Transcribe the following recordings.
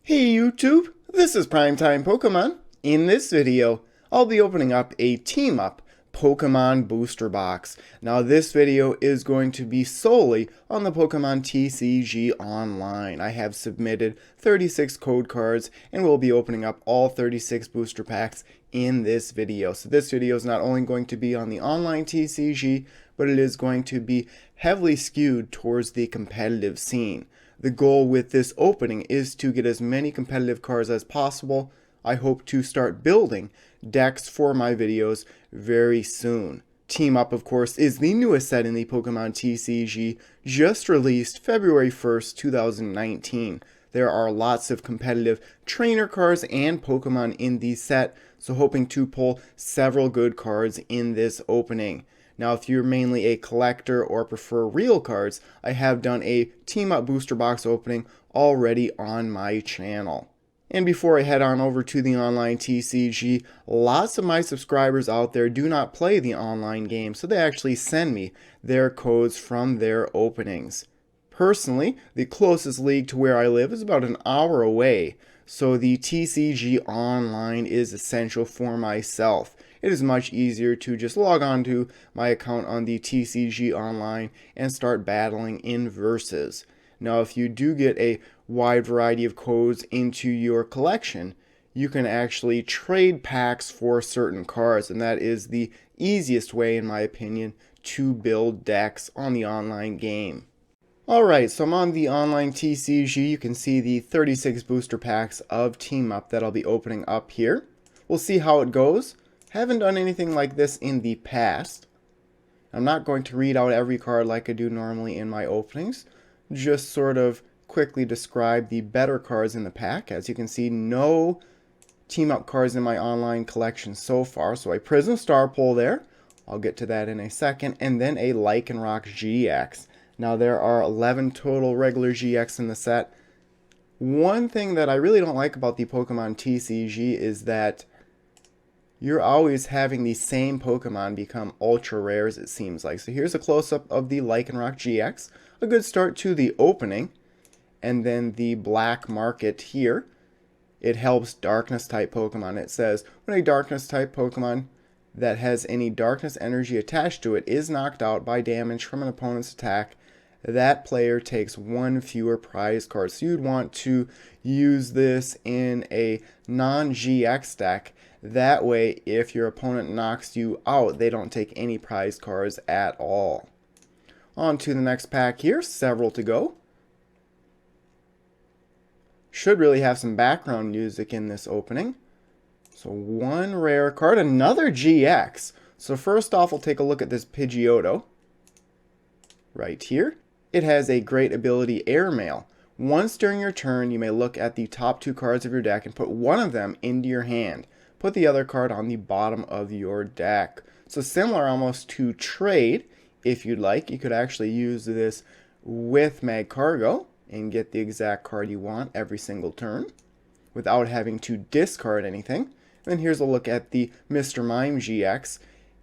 Hey YouTube, this is Primetime Pokemon. In this video, I'll be opening up a team-up Pokemon booster box. Now this video is going to be solely on the Pokemon TCG online. I have submitted 36 code cards and we'll be opening up all 36 booster packs in this video. So this video is not only going to be on the online TCG, but it is going to be heavily skewed towards the competitive scene. The goal with this opening is to get as many competitive cards as possible. I hope to start building decks for my videos very soon. Team Up, of course, is the newest set in the Pokemon TCG, just released February 1st, 2019. There are lots of competitive trainer cards and Pokemon in the set, so hoping to pull several good cards in this opening. Now, if you're mainly a collector or prefer real cards, I have done a Team Up booster box opening already on my channel. And before I head on over to the online TCG, lots of my subscribers out there do not play the online game, so they actually send me their codes from their openings. Personally, the closest league to where I live is about an hour away, so the TCG online is essential for myself. It is much easier to just log on to my account on the TCG online and start battling in versus. Now, if you do get a wide variety of codes into your collection, you can actually trade packs for certain cards, and that is the easiest way, in my opinion, to build decks on the online game. Alright, so I'm on the online TCG. You can see the 36 booster packs of Team Up that I'll be opening up here. We'll see how it goes. Haven't done anything like this in the past. I'm not going to read out every card like I do normally in my openings. Just sort of quickly describe the better cards in the pack. As you can see, no Team Up cards in my online collection so far. So a Prism Star Pull there. I'll get to that in a second. And then a Lycanroc GX. Now there are 11 total regular GX in the set. One thing that I really don't like about the Pokemon TCG is that you're always having the same Pokemon become ultra rares, it seems like. So here's a close-up of the Lycanroc GX. A good start to the opening. And then the black market here. It helps darkness type Pokemon. It says when a darkness type Pokemon that has any darkness energy attached to it is knocked out by damage from an opponent's attack, that player takes one fewer prize card. So you'd want to use this in a non-GX deck. That way, if your opponent knocks you out, they don't take any prize cards at all. On to the next pack here. Several to go. Should really have some background music in this opening. So one rare card, another GX. So first off, we'll take a look at this Pidgeotto right here. It has a great ability, Airmail. Once during your turn, you may look at the top two cards of your deck and put one of them into your hand. Put the other card on the bottom of your deck. So similar almost to Trade, if you'd like. You could actually use this with Magcargo and get the exact card you want every single turn without having to discard anything. And here's a look at the Mr. Mime GX.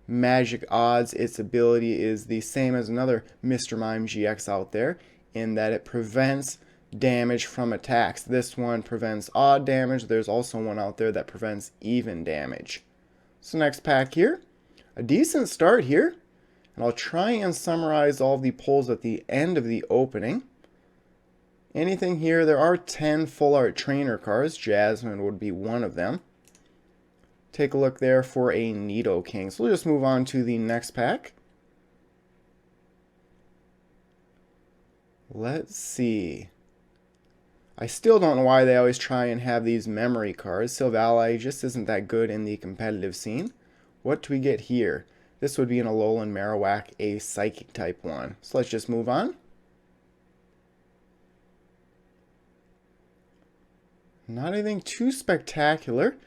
Magic odds, its ability is the same as another Mr. Mime GX out there in that it prevents damage from attacks. This one prevents odd damage. There's also one out there that prevents even damage. So next pack here, a decent start here, and I'll try and summarize all the pulls at the end of the opening. Anything here, there are 10 full art trainer cards. Jasmine would be one of them. Take a look there for a Nidoking. So we'll just move on to the next pack. Let's see. I still don't know why they always try and have these memory cards. Silvally just isn't that good in the competitive scene. What do we get here? This would be an Alolan Marowak, a Psychic type one. So let's just move on. Not anything too spectacular.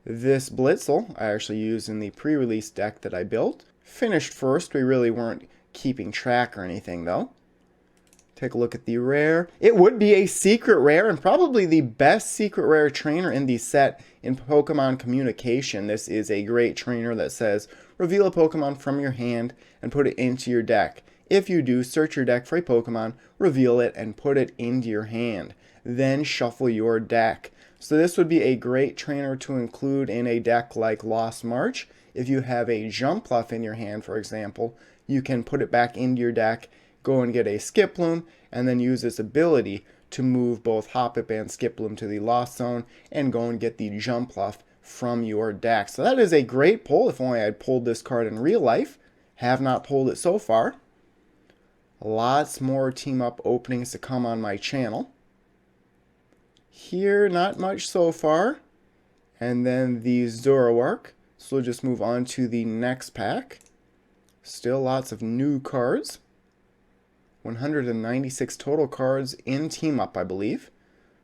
This Blitzel I actually used in the pre-release deck that I built. Finished first. We really weren't keeping track or anything though. Take a look at the rare. It would be a secret rare and probably the best secret rare trainer in the set in Pokemon communication. This is a great trainer that says reveal a Pokemon from your hand and put it into your deck. If you do, search your deck for a Pokemon, reveal it, and put it into your hand. then shuffle your deck. So this would be a great trainer to include in a deck like Lost March. If you have a Jumpluff in your hand, for example, you can put it back into your deck, go and get a Skiploom, and then use its ability to move both Hoppip and Skiploom to the Lost Zone and go and get the Jumpluff from your deck. So that is a great pull. If only I'd pulled this card in real life. Have not pulled it so far. Lots more team up openings to come on my channel. Here, not much so far. And then the Zoroark. So we'll just move on to the next pack. Still lots of new cards. 196 total cards in team up, I believe.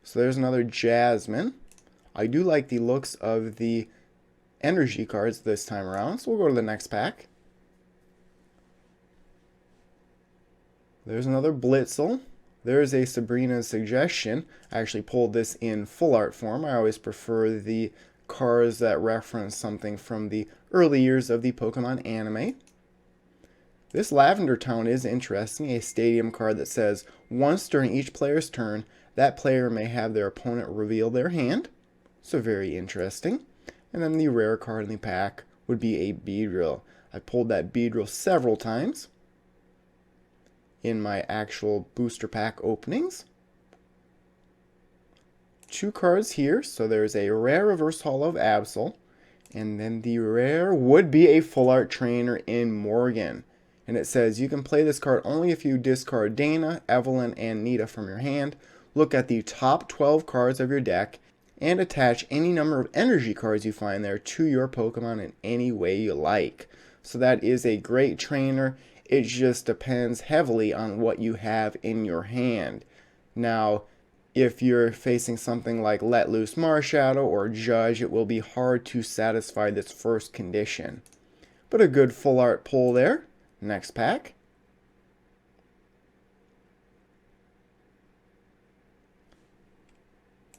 So there's another Jasmine. I do like the looks of the energy cards this time around. So we'll go to the next pack. There's another Blitzel. There's a Sabrina's Suggestion. I actually pulled this in full art form. I always prefer the cards that reference something from the early years of the Pokemon anime. This Lavender Town is interesting. A stadium card that says, once during each player's turn, that player may have their opponent reveal their hand. So very interesting. And then the rare card in the pack would be a Beedrill. I pulled that Beedrill several times in my actual booster pack openings. 2 cards here, so there's a rare reverse holo of Absol, and then the rare would be a full art trainer in Morgan. And it says you can play this card only if you discard Dana, Evelyn, and Nita from your hand, look at the top 12 cards of your deck, and attach any number of energy cards you find there to your Pokemon in any way you like. So that is a great trainer. It just depends heavily on what you have in your hand. Now, if you're facing something like Let Loose Marshadow or Judge, it will be hard to satisfy this first condition. But a good full art pull there. Next pack.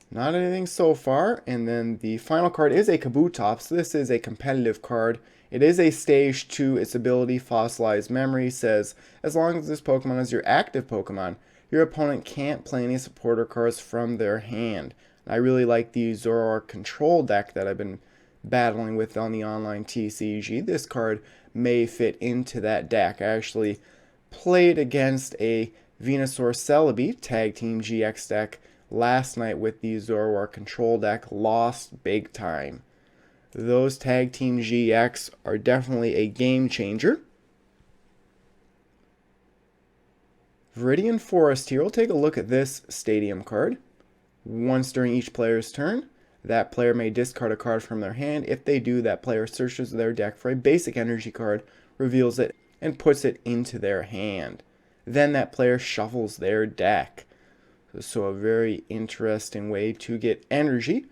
Not anything so far. And then the final card is a Kabutops. So this is a competitive card. It is a stage 2. Its ability, Fossilized Memory, says as long as this Pokemon is your active Pokemon, your opponent can't play any supporter cards from their hand. I really like the Zoroark control deck that I've been battling with on the online TCG. This card may fit into that deck. I actually played against a Venusaur Celebi Tag Team GX deck last night with the Zoroark control deck. Lost big time. Those Tag Team GX are definitely a game changer. Viridian Forest here. We'll take a look at this Stadium card. Once during each player's turn, that player may discard a card from their hand. If they do, that player searches their deck for a basic energy card, reveals it, and puts it into their hand. Then that player shuffles their deck. So a very interesting way to get energy.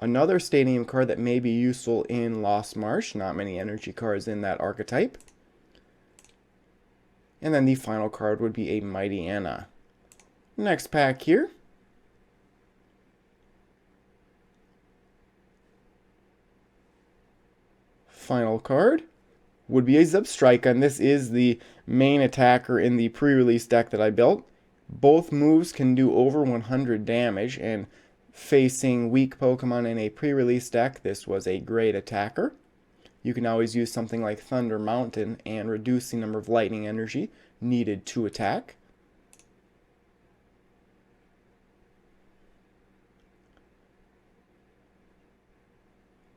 Another Stadium card that may be useful in Lost March. Not many energy cards in that archetype. And then the final card would be a Mightyena. Next pack here. Final card would be a Zebstrika, and this is the main attacker in the pre-release deck that I built. Both moves can do over 100 damage, and facing weak Pokemon in a pre-release deck, this was a great attacker. You can always use something like Thunder Mountain and reduce the number of lightning energy needed to attack.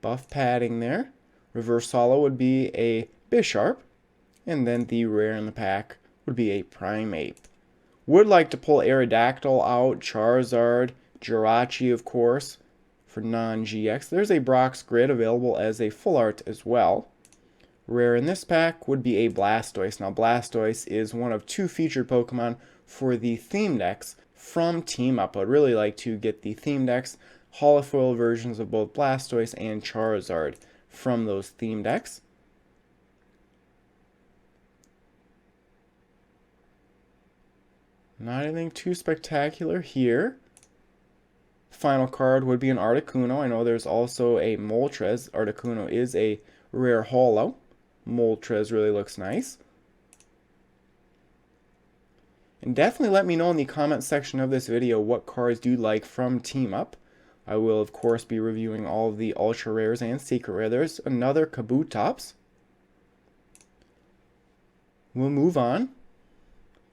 Buff padding there. Reverse holo would be a Bisharp, and then the rare in the pack would be a Primeape. Would like to pull Aerodactyl out, Charizard, Jirachi, of course, for non-GX. There's a Brock's Grid available as a full art as well. Rare in this pack would be a Blastoise. Now, Blastoise is one of 2 featured Pokemon for the theme decks from Team Up. I'd really like to get the theme decks, holofoil versions of both Blastoise and Charizard from those theme decks. Not anything too spectacular here. Final card would be an Articuno. I know there's also a Moltres. Articuno is a rare holo. Moltres really looks nice. And definitely let me know in the comment section of this video what cards do you like from Team Up. I will, of course, be reviewing all of the Ultra Rares and Secret Rare. There's another Kabutops. We'll move on.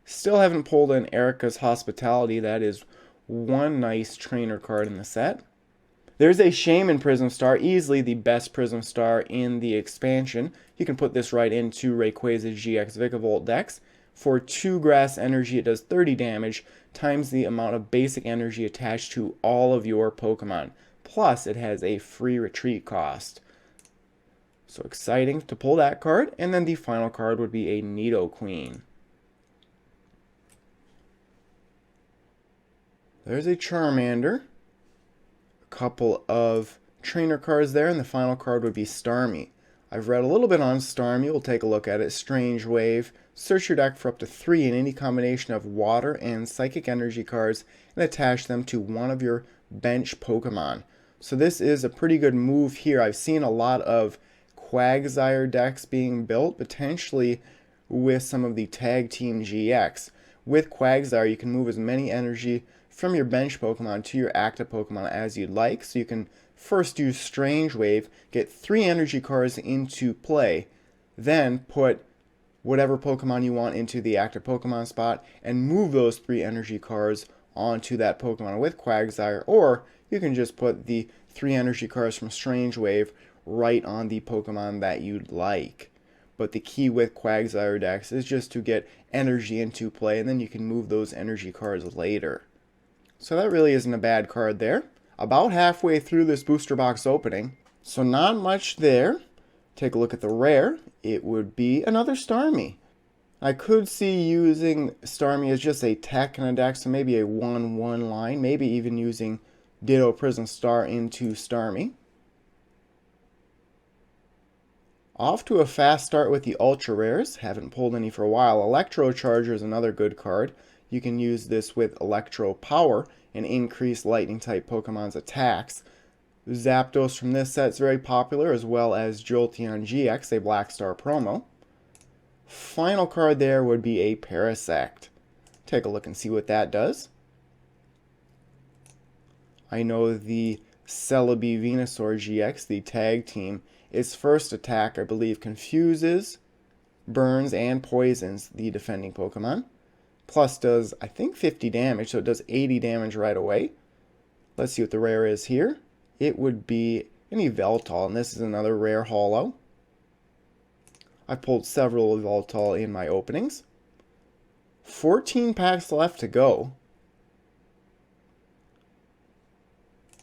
Still haven't pulled in Erica's Hospitality. That is one nice trainer card in the set. There's a Shaman Prism Star, easily the best Prism Star in the expansion. You can put this right into Rayquaza GX Vikavolt decks. For 2 grass energy, it does 30 damage, times the amount of basic energy attached to all of your Pokemon. Plus, it has a free retreat cost. So exciting to pull that card. And then the final card would be a Nidoqueen. There's a Charmander. A couple of trainer cards there, and the final card would be Starmie. I've read a little bit on Starmie. We'll take a look at it. Strange Wave. Search your deck for up to 3 in any combination of water and psychic energy cards and attach them to one of your bench Pokemon. So this is a pretty good move here. I've seen a lot of Quagsire decks being built, potentially with some of the Tag Team GX. With Quagsire, you can move as many energy from your bench Pokemon to your active Pokemon as you'd like. So you can first use Strange Wave, get 3 energy cards into play, then put whatever Pokemon you want into the active Pokemon spot and move those 3 energy cards onto that Pokemon with Quagsire, or you can just put the 3 energy cards from Strange Wave right on the Pokemon that you'd like. But the key with Quagsire decks is just to get energy into play, and then you can move those energy cards later. So that really isn't a bad card there. About halfway through this booster box opening, so not much there. Take a look at the rare. It would be another Starmie. I could see using Starmie as just a tech in a deck, so maybe a 1/1 line, maybe even using Ditto Prism Star into Starmie. Off to a fast start with the Ultra Rares. Haven't pulled any for a while. Electro Charger is another good card. You can use this with Electro Power and increase Lightning type Pokemon's attacks. Zapdos from this set is very popular, as well as Jolteon GX, a Black Star promo. Final card there would be a Parasect. Take a look and see what that does. I know the Celebi Venusaur GX, the tag team, its first attack, I believe, confuses, burns, and poisons the defending Pokemon. Plus does, I think, 50 damage, so it does 80 damage right away. Let's see what the rare is here. It would be an Yveltal, and this is another rare holo. I've pulled several Yveltal in my openings. 14 packs left to go.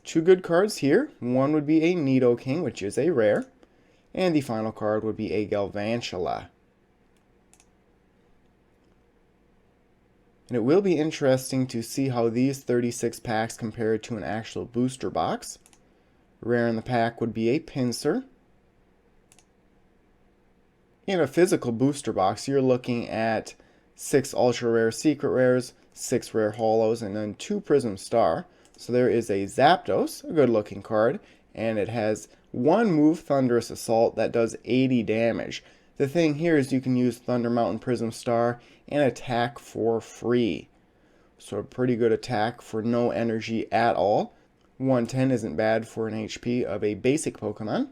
2 good cards here. One would be a Nidoking, which is a rare. And the final card would be a Galvantula. And it will be interesting to see how these 36 packs compare to an actual booster box. Rare in the pack would be a Pinsir. In a physical booster box, you're looking at 6 ultra rare secret rares, 6 rare holos, and then 2 Prism Star. So there is a Zapdos, a good looking card, and it has 1 move, Thunderous Assault, that does 80 damage. The thing here is you can use Thunder Mountain Prism Star and attack for free. So a pretty good attack for no energy at all. 110 isn't bad for an HP of a basic Pokemon.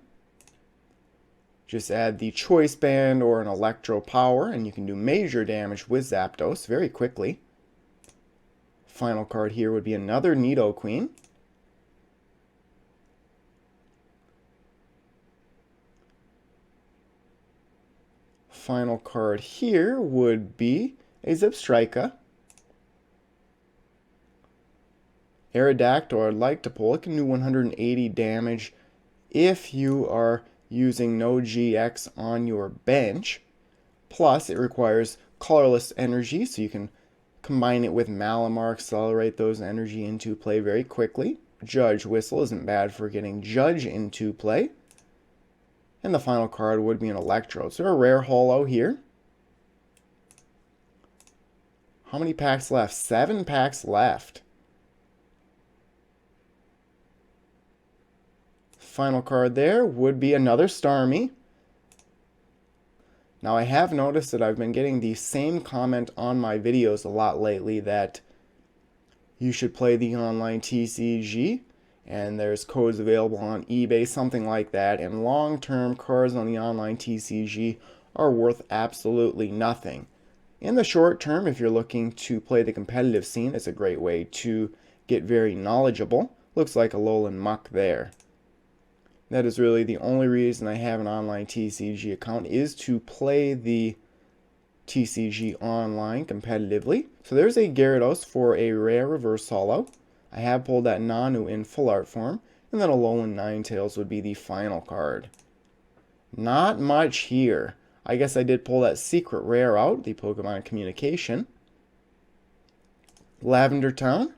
Just add the Choice Band or an Electro Power, and you can do major damage with Zapdos very quickly. Final card here would be another Nidoqueen. Final card here would be a Zipstrika. Aerodactyl I'd like to pull. It can do 180 damage if you are using no GX on your bench. Plus, it requires colorless energy, so you can combine it with Malamar, accelerate those energy into play very quickly. Judge Whistle isn't bad for getting Judge into play. And the final card would be an Electrode. So a rare holo here. How many packs left? 7 packs left. Final card there would be another Starmie. Now I have noticed that I've been getting the same comment on my videos a lot lately that you should play the online TCG, and there's codes available on eBay, something like that, and long-term cards on the online TCG are worth absolutely nothing. In the short term, if you're looking to play the competitive scene, it's a great way to get very knowledgeable. Looks like a Alolan Muck there. That is really the only reason I have an online TCG account, is to play the TCG online competitively. So there's a Gyarados for a rare reverse holo. I have pulled that Nanu in full art form, and then a Alolan Ninetales would be the final card. Not much here. I guess I did pull that secret rare out, the Pokemon Communication. Lavender Town.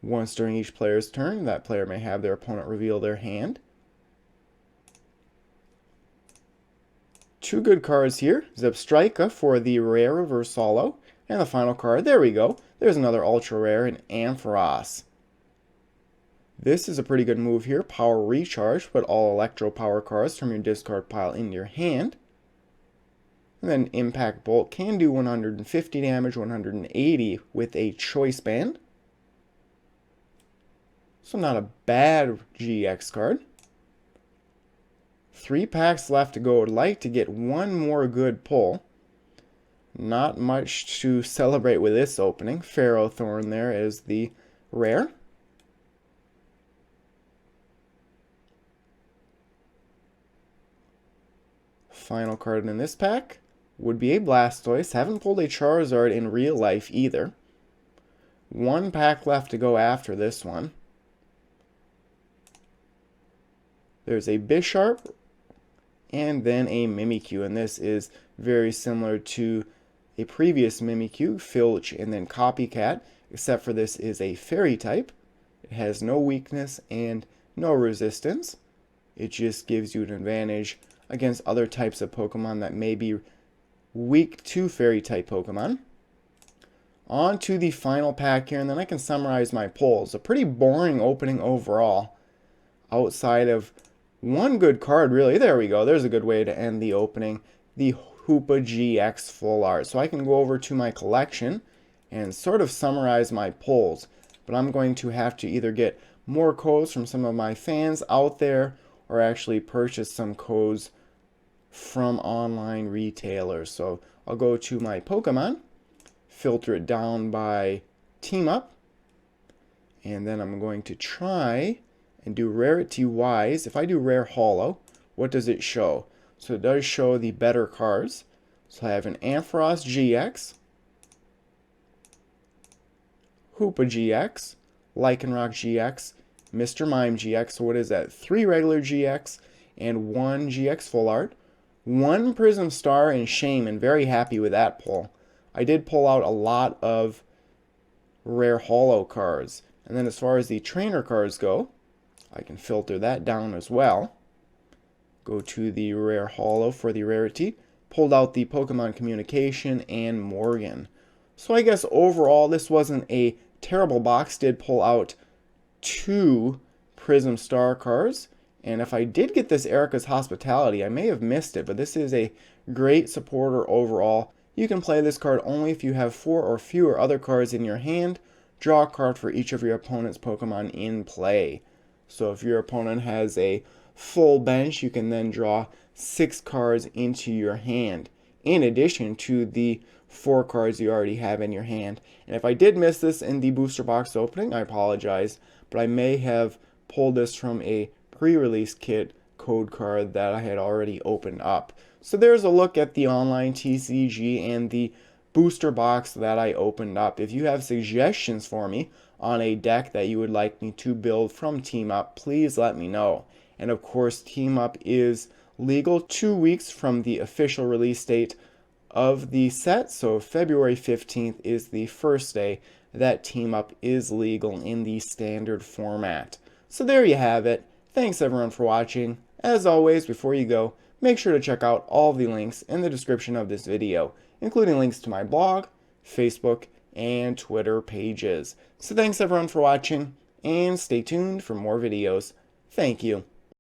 Once during each player's turn, that player may have their opponent reveal their hand. Two good cards here. Zebstrika for the rare reverse holo. And the final card, there we go. There's another ultra rare in Ampharos. This is a pretty good move here. Power Recharge. Put all Electro Power cards from your discard pile into your hand. And then Impact Bolt can do 150 damage, 180 with a Choice Band. So not a bad GX card. 3 packs left to go. I'd like to get one more good pull. Not much to celebrate with this opening. Ferrothorn there is the rare. Final card in this pack would be a Blastoise. Haven't pulled a Charizard in real life either. 1 pack left to go after this one. There's a Bisharp and then a Mimikyu, and this is very similar to a previous Mimikyu, Filch, and then Copycat, except for this is a Fairy type. It has no weakness and no resistance. It just gives you an advantage against other types of Pokemon that may be weak to Fairy type Pokemon. On to the final pack here, and then I can summarize my pulls. A pretty boring opening overall, outside of one good card, really. There we go. There's a good way to end the opening. The Hoopa GX Full Art. So I can go over to my collection and sort of summarize my pulls. But I'm going to have to either get more codes from some of my fans out there, or actually purchase some codes from online retailers. So I'll go to my Pokemon, filter it down by team up, and then I'm going to try and do rarity wise. If I do rare holo, what does it show? So it does show the better cards. So I have an Ampharos GX, Hoopa GX, Lycanroc GX, Mr. Mime GX. So what is that? 3 regular GX and 1 GX Full Art. 1 Prism Star and Shaman. Very happy with that pull. I did pull out a lot of rare holo cards. And then as far as the trainer cards go, I can filter that down as well. Go to the rare holo for the rarity. Pulled out the Pokemon Communication and Morgan. So I guess overall this wasn't a terrible box. Did pull out 2 Prism Star cards. And if I did get this Erica's Hospitality, I may have missed it, but this is a great supporter overall. You can play this card only if you have 4 or fewer other cards in your hand. Draw a card for each of your opponent's Pokemon in play. So if your opponent has a full bench, you can then draw 6 cards into your hand, in addition to the 4 cards you already have in your hand. And if I did miss this in the booster box opening, I apologize, but I may have pulled this from a pre-release kit code card that I had already opened up. So there's a look at the online TCG and the booster box that I opened up. If you have suggestions for me on a deck that you would like me to build from Team Up, please let me know. And of course, Team Up is legal 2 weeks from the official release date of the set. So February 15th is the first day that Team Up is legal in the standard format. So there you have it. Thanks everyone for watching. As always, before you go, make sure to check out all the links in the description of this video, including links to my blog, Facebook, and Twitter pages. So thanks everyone for watching, and stay tuned for more videos. Thank you.